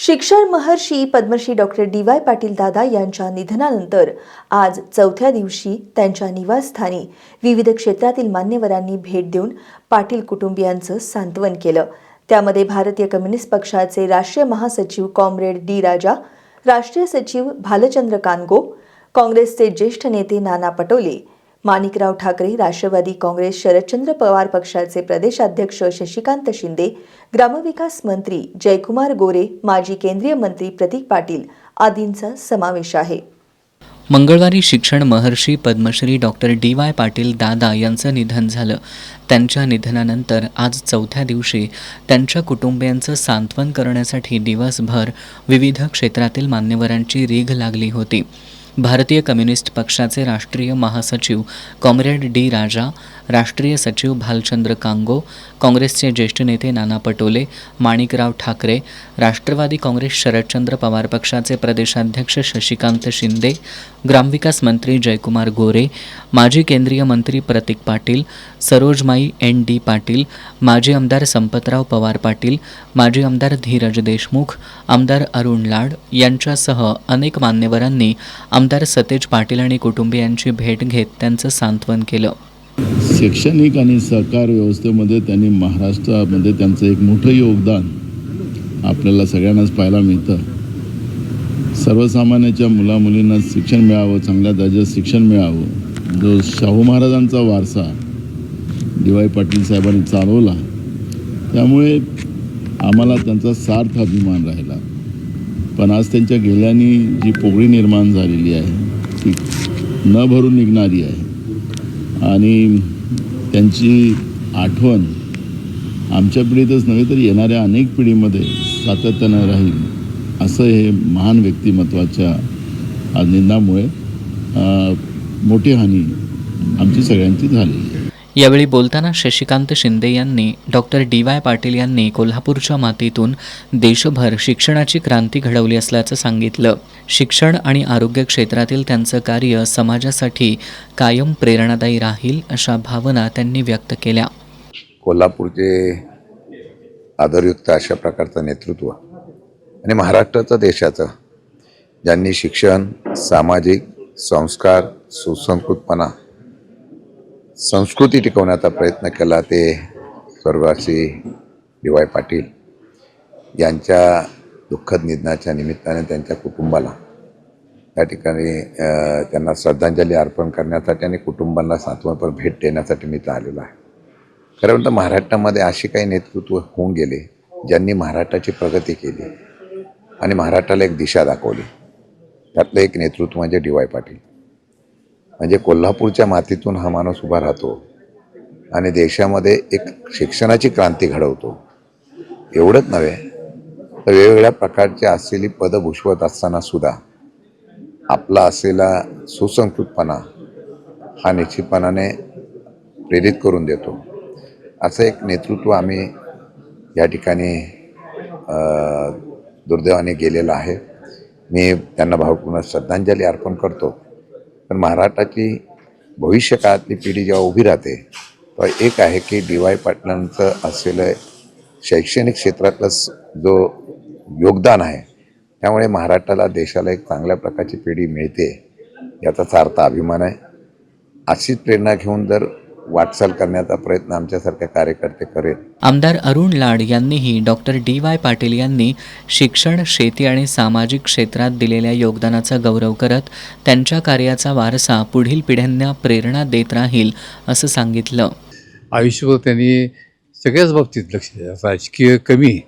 शिक्षण महर्षी Padmashri doctor DY. Patil दादा यांच्या निधनानंतर आज चौथ्या दिवशी त्यांच्या निवासस्थानी विविध क्षेत्रातील मान्यवरांनी भेट देऊन पाटील कुटुंबियांचं सांत्वन केलं। त्यामध्ये भारतीय कम्युनिस्ट पक्षाचे राष्ट्रीय महासचिव कॉम्रेड डी. राजा, राष्ट्रीय सचिव भालचंद्र कानगो, काँग्रेसचे ज्येष्ठ नेते नाना पटोले, माणिकराव ठाकरे, राष्ट्रवादी काँग्रेस शरदचंद्र पवार पक्षाचे प्रदेशाध्यक्ष शशिकांत शिंदे, ग्रामविकास मंत्री जयकुमार गोरे, माजी केंद्रीय मंत्री प्रतीक पाटील आदींचा समावेश आहे। मंगळवारी शिक्षण महर्षी पद्मश्री डॉक्टर डी.वाय. पाटील दादा यांचं निधन झालं। त्यांच्या निधनानंतर आज चौथ्या दिवशी त्यांच्या कुटुंबियांचं सांत्वन करण्यासाठी दिवसभर विविध क्षेत्रातील मान्यवरांची रीघ लागली होती। भारतीय कम्युनिस्ट पक्षाचे राष्ट्रीय महासचिव कॉम्रेड डी. राजा, राष्ट्रीय सचिव भालचंद्र कांगो, काँग्रेसचे ज्येष्ठ नेते नाना पटोले, माणिकराव ठाकरे, राष्ट्रवादी काँग्रेस शरदचंद्र पवार पक्षाचे प्रदेशाध्यक्ष शशिकांत शिंदे, ग्रामविकास मंत्री जयकुमार गोरे, माजी केंद्रीय मंत्री प्रतीक पाटील, सरोजमाई एन.डी. पाटील, माजी आमदार संपतराव पवार पाटील, माजी आमदार धीरज देशमुख, आमदार अरुण लाड यांच्यासह अनेक मान्यवरांनी आमदार सतेज पाटील आणि कुटुंबियांची भेट घेत त्यांचं सांत्वन केलं। शैक्षणिक आणि सहकार व्यवस्थेमध्ये त्यांनी महाराष्ट्रामध्ये त्यांचं एक मोठं योगदान आपल्याला सगळ्यांनाच पाहायला मिळतं। सर्वसामान्यांच्या मुलामुलींना शिक्षण मिळावं, चांगल्या दर्जाचं शिक्षण मिळावं, जो शाहू महाराजांचा वारसा डी.वाय. पाटील साहेबांनी चालवला, त्यामुळे आम्हाला त्यांचा सार्थ अभिमान राहिला। पण आज त्यांच्या गेल्याने जी पोकळी निर्माण झालेली आहे ती न भरून निघणारी आहे आणि त्यांची आठवण आमच्या पिढीतच नव्हे तर येणाऱ्या अनेक पिढीमध्ये सातत्यानं राहील, असं हे महान व्यक्तिमत्वाच्या निधनामुळे मोठी हानी आमची सगळ्यांची झाली। यावेळी बोलताना शशिकांत शिंदे यांनी डॉक्टर डी.वाय. पाटील यांनी कोल्हापूरच्या मातीतून देशभर शिक्षणाची क्रांती घडवली असल्याचं सांगितलं। शिक्षण आणि आरोग्य क्षेत्रातील त्यांचं कार्य समाजासाठी कायम प्रेरणादायी राहील अशा भावना त्यांनी व्यक्त केल्या। कोल्हापूरचे आदरयुक्त अशा प्रकारचं नेतृत्व आणि महाराष्ट्राचं, देशाचं, ज्यांनी शिक्षण, सामाजिक संस्कार, सुसंस्कृतपणा, संस्कृती टिकवण्याचा प्रयत्न केला, ते स्वर्गवासी डी.वाय. पाटील यांच्या दुःखद निधनाच्या निमित्ताने त्यांच्या कुटुंबाला त्या ठिकाणी त्यांना श्रद्धांजली अर्पण करण्यासाठी आणि कुटुंबांना सांत्वनपर भेट देण्यासाठी मी इथं आलेलो आहे। खरं म्हणतं महाराष्ट्रामध्ये अशी काही नेतृत्व होऊन गेले ज्यांनी महाराष्ट्राची प्रगती केली आणि महाराष्ट्राला एक दिशा दाखवली। त्यातलं एक नेतृत्व म्हणजे डी.वाय. पाटील। म्हणजे कोल्हापूरच्या मातीतून हा माणूस उभा राहतो आणि देशामध्ये एक शिक्षणाची क्रांती घडवतो। एवढंच नव्हे तर वेगवेगळ्या प्रकारची असलेली पदं भूषवत असताना सुद्धा आपला असलेला सुसंस्कृतपणा हा निश्चितपणाने प्रेरित करून देतो। असं एक नेतृत्व आम्ही या ठिकाणी दुर्दैवाने गेलेलं आहे। मी त्यांना भावपूर्ण श्रद्धांजली अर्पण करतो। पण महाराष्ट्राची भविष्य काळातली पिढी जेव्हा उभी राहते तेव्हा एक आहे की डी.वाय. पाटलांचं असलेलं शैक्षणिक क्षेत्रातलं जो योगदान आहे, त्यामुळे महाराष्ट्राला, देशाला एक चांगल्या प्रकारची पिढी मिळते, याचा सार्थ अभिमान आहे। अशीच प्रेरणा घेऊन जर वाटचाल करण्याचा प्रयत्न आमच्यासारखे कार्यकर्ते करेल। आमदार अरुण लाड यांनीही डॉक्टर डी.वाय. पाटील यांनी शिक्षण, शेती आणि सामाजिक क्षेत्रात दिलेल्या योगदानाचा गौरव करत त्यांच्या कार्याचा वारसा पुढील पिढ्यांना प्रेरणा देत राहील असं सांगितलं। आयुष्यभर त्यांनी सगळ्याच बाबतीत लक्ष दिलं, राजकीय कमी,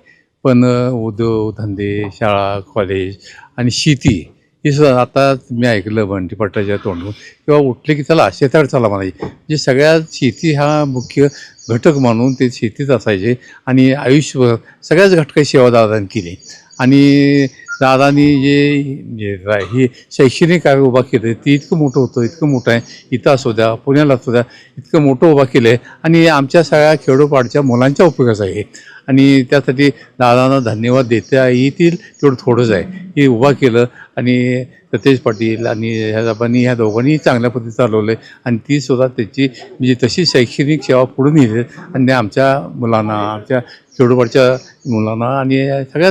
पण उद्योग धंदे, शाळा, कॉलेज आणि शेती हे सुद्धा आता मी ऐकलं बंटी पाटलाच्या तोंडून किंवा उठले की चला शेतावर चला म्हणायचे। म्हणजे सगळ्यात शेती हा मुख्य घटक म्हणून ते शेतीत असायचे आणि आयुष्यभर सगळ्याच घटकाची सेवा दादांनी केली। आणि दादांनी हे शैक्षणिक कार्य उभा केलं ते इतकं मोठं होतं, इतकं मोठं आहे, इथं असू द्या, पुण्याला असू द्या, इतकं मोठं उभा केलं आहे आणि आमच्या सगळ्या खेडोपाडच्या मुलांच्या उपयोगाचं आहे आणि त्यासाठी दादांना धन्यवाद देता येतील तेवढं थोडंच आहे। हे उभा केलं आणि सतेज पाटील आणि ह्या दोघांनी चांगल्या पद्धतीने चालवलं आहे आणि ती सुद्धा त्याची म्हणजे तशी शैक्षणिक सेवा पुढे नेली आणि आमच्या मुलांना, आमच्या खेडोपाडच्या मुलांना आणि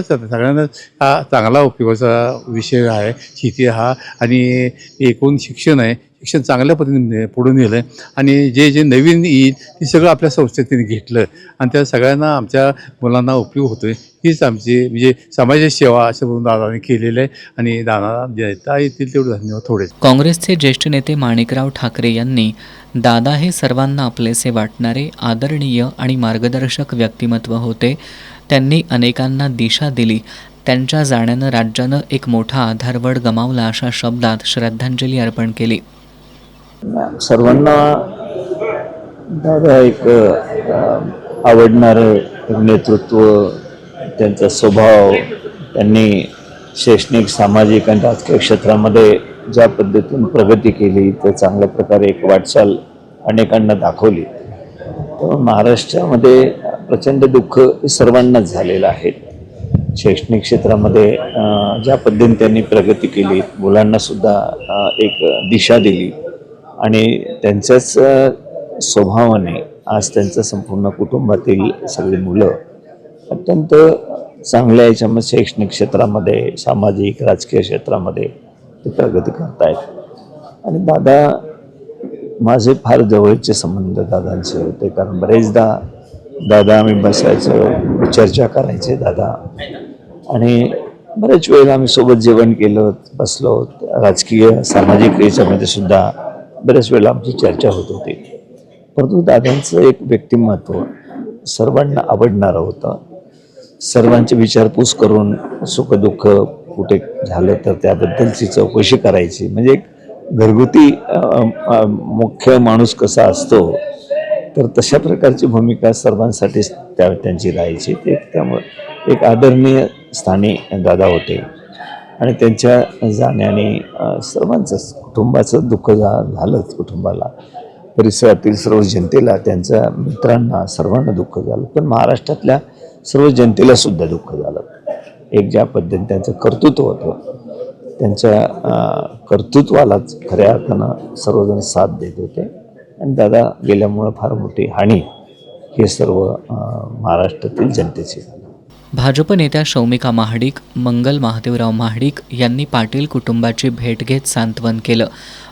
सगळ्यांना हा चांगला उपयोगाचा विषय आहे शेती हा. आणि एकूण शिक्षण आहे, शिक्षण चांगल्या पद्धतीने पुढे नेलं आणि जे नवीन येईल ते सगळं आपल्या संस्थेने घेतलं आणि त्या सगळ्यांना आमच्या मुलांना उपयोग होतो आहे. हीच आमची म्हणजे समाजाची सेवा असं म्हणून दादाने केलेलं आहे आणि दादा देता येतील तेवढं धन्यवाद थोडेच. काँग्रेसचे ज्येष्ठ नेते माणिकराव ठाकरे यांनी दादा हे सर्वांना आपलेसे वाटणारे आदरणीय आणि मार्गदर्शक व्यक्तिमत्व होते. त्यांनी अनेकांना दिशा दिली. त्यांच्या जाण्यानं राज्यानं एक मोठा आधारवड गमावला अशा शब्दात श्रद्धांजली अर्पण केली. सर्वांना दादा एक आवडणारं नेतृत्व, त्यांचा स्वभाव, त्यांनी शैक्षणिक, सामाजिक आणि राजकीय क्षेत्रामध्ये ज्या पद्धतीने प्रगती केली तर चांगल्या प्रकारे एक वाटचाल अनेकांना दाखवली. तर महाराष्ट्रामध्ये प्रचंड दुःख सर्वांनाच झालेलं आहे. शैक्षणिक क्षेत्रामध्ये ज्या पद्धतीने त्यांनी प्रगती केली, मुलांनासुद्धा एक दिशा दिली आणि त्यांच्याच स्वभावाने आज त्यांचं संपूर्ण कुटुंबातील सगळी मुलं अत्यंत चांगल्या याच्यामध्ये शैक्षणिक क्षेत्रामध्ये, सामाजिक, राजकीय क्षेत्रामध्ये ते प्रगती करत आहेत. आणि दादा, माझे फार जवळचे संबंध दादांचे होते, कारण बरेचदा दादा आम्ही बसायचो, चर्चा करायचे दादा, आणि बरेच वेळेला आम्ही सोबत जेवण केलं, बसलो. राजकीय, सामाजिक याच्यामध्ये सुद्धा बरेच वेळेला आमची चर्चा होत होती. परंतु दादांचं एक व्यक्तिमत्व सर्वांना आवडणारं होतं. सर्वांची विचारपूस करून सुखदुःख कुठे झालं तर त्याबद्दलची चौकशी करायची. म्हणजे एक घरगुती मुख्य माणूस कसा असतो तर तशा प्रकारची भूमिका सर्वांसाठीच त्यांची राहायची. ते त्यामुळे एक आदरणीय स्थानी दादा होते आणि त्यांच्या जाण्याने सर्वांचंच कुटुंबाचं दुःख झालंच. कुटुंबाला, परिसरातील सर्व जनतेला, त्यांच्या मित्रांना, सर्वांना दुःख झालं. पण महाराष्ट्रातल्या सर्व जनतेला सुद्धा दुःख झालं. एक ज्या पद्धतीने त्यांचं कर्तृत्व होतं, त्यांच्या कर्तृत्वालाच खऱ्या अर्थानं सर्वजण साथ देत होते. आणि दादा गेल्यामुळं फार मोठी हानी हे सर्व महाराष्ट्रातील जनतेची झाली. भाजप नेत्या शौमिका महाडिक, मंगल महादेवराव महाडिक यांनी पाटील कुटुंबाची भेट घेत सांत्वन केलं.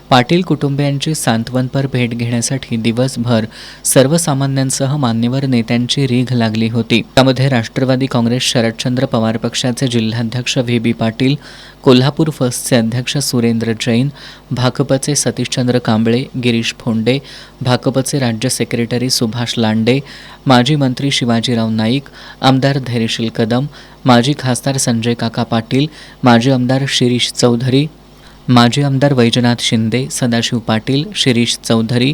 पाटील कुटुंबियांची सांत्वनपर भेट घेण्यासाठी दिवसभर सर्वसामान्यांसह मान्यवर नेत्यांची रीघ लागली होती. त्यामध्ये राष्ट्रवादी काँग्रेस शरदचंद्र पवार पक्षाचे जिल्हाध्यक्ष व्ही.बी. पाटील, कोल्हापूर फर्स्टचे अध्यक्ष सुरेंद्र जैन, भाकपचे सतीशचंद्र कांबळे, गिरीश फोंडे, भाकपचे राज्य सेक्रेटरी सुभाष लांडे, माजी मंत्री शिवाजीराव नाईक, आमदार धैर्यशील कदम, माजी खासदार संजय काका पाटील, माजी आमदार शिरीष चौधरी, माजी आमदार वैजनाथ शिंदे, सदाशिव पाटील, शिरीष चौधरी,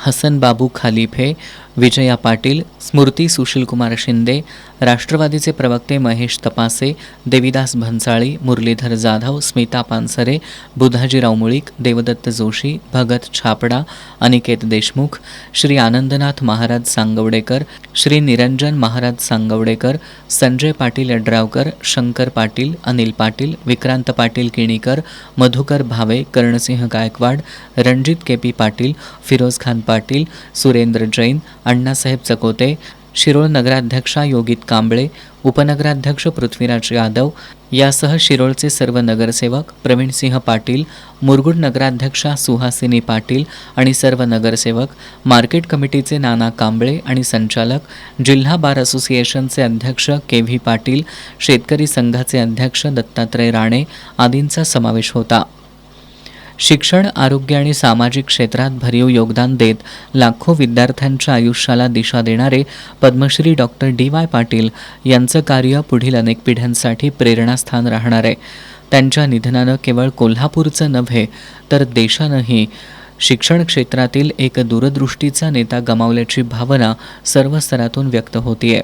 हसन बाबू खालिफे, विजया पाटील, स्मृती सुशीलकुमार शिंदे, राष्ट्रवादीचे प्रवक्ते महेश तपासे, देविदास भन्साळी, मुरलीधर जाधव, स्मिता पानसरे, बुधाजीराव मुळीक, देवदत्त जोशी, भगत छापडा, अनिकेत देशमुख, श्री आनंदनाथ महाराज सांगवडेकर, श्री निरंजन महाराज सांगवडेकर, संजय पाटील यड्रावकर, शंकर पाटील, अनिल पाटील, विक्रांत पाटील किणीकर, मधुकर भावे, कर्णसिंह गायकवाड, रणजित केपी पाटील, फिरोज खान पाटील, सुरेंद्र जैन, अण्णासाहेब चकोते, शिरोळ नगराध्यक्षा योगित कांबळे, उपनगराध्यक्ष पृथ्वीराज यादव यासह शिरोळचे सर्व नगरसेवक, प्रवीणसिंह पाटील, मुरगुड नगराध्यक्षा सुहासिनी पाटील आणि सर्व नगरसेवक, मार्केट कमिटीचे नाना कांबळे आणि संचालक, जिल्हा बार असोसिएशनचे अध्यक्ष के.व्ही. पाटील, शेतकरी संघाचे अध्यक्ष दत्तात्रय राणे आदींचा समावेश होता. शिक्षण, आरोग्य आणि सामाजिक क्षेत्रात भरीव योगदान देत लाखो विद्यार्थ्यांच्या आयुष्याला दिशा देणारे पद्मश्री डॉक्टर डी.वाय. पाटील यांचं कार्य पुढील अनेक पिढ्यांसाठी प्रेरणास्थान राहणार आहे. त्यांच्या निधनानं केवळ कोल्हापूरचं नव्हे तर देशानंही शिक्षण क्षेत्रातील एक दूरदृष्टीचा नेता गमावल्याची भावना सर्व स्तरातून व्यक्त होतीये.